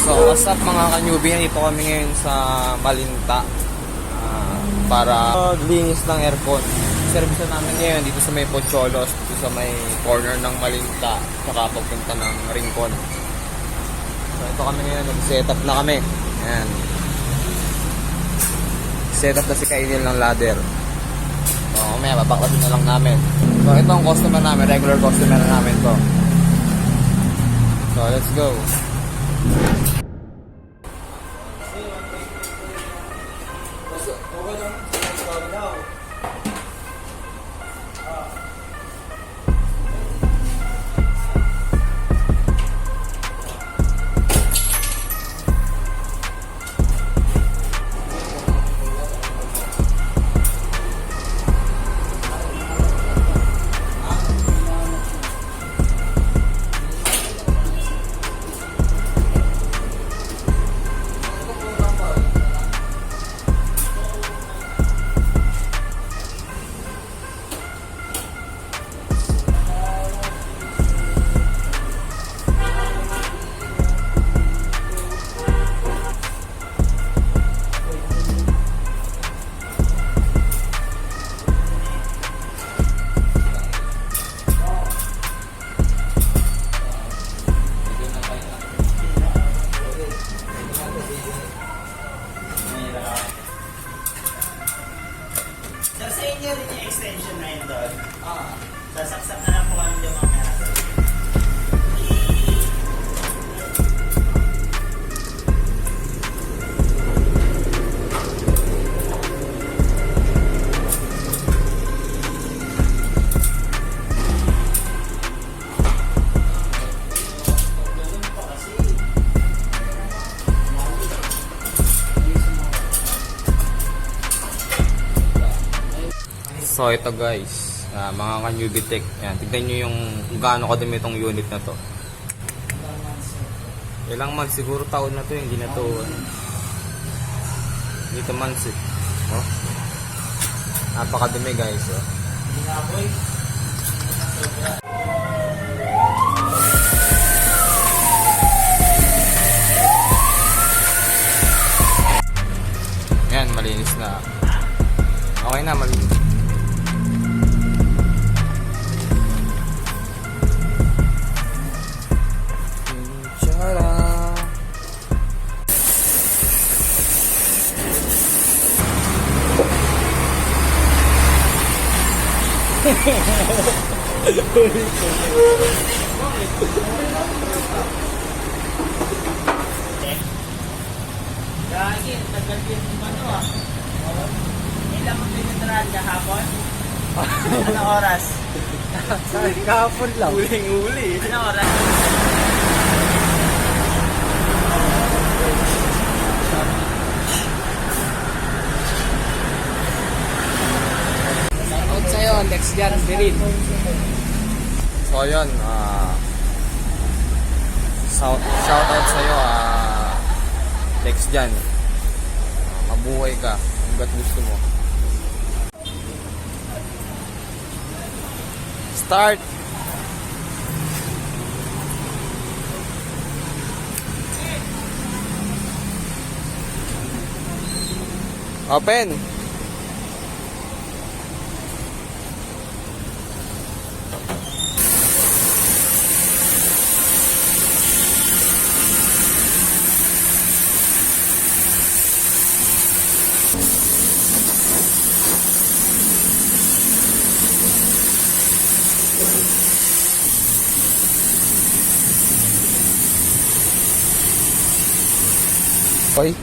So, what's up mga ka-newbie? Nandito kami ngayon sa Malinta para linis ng aircon. Service namin ngayon dito sa may Pocholos, dito sa may corner ng Malinta, saka papunta ng Rincon. So, ito kami ngayon, nag-set up na kami. Ayan. Set up na si Kainil ng ladder. So, mamaya, babaklasin na lang namin. So, ito ang customer namin, regular customer namin to. So, let's go. Sir, sa inyo rin yung extension na yun doon. Sasaksak na lang po kami yung mga meron. So ito guys, mga ka-newbie tech, yan, tignan nyo yung kung gaano kadumi itong unit na to. Ilang months, siguro taon na to, hindi na to, hindi to months eh. Oh. Napakadumi guys. Oh. Yan, malinis na. Okay na, malinis. Gagi, tagal din yung ano ah. Ilang mo pinitral kahapon? Anong oras? Kahapon lang. Huling-huli. Anong oras? Out sa'yo, Lex Jan Berin. So yun, shout out sa'yo, Lex dyan. Mabuhay ka, hanggat gusto mo. Start! Open! Hoy.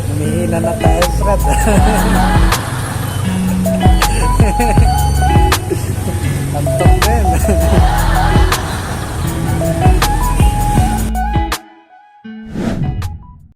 Humihina na tayo, Fred. Antok din.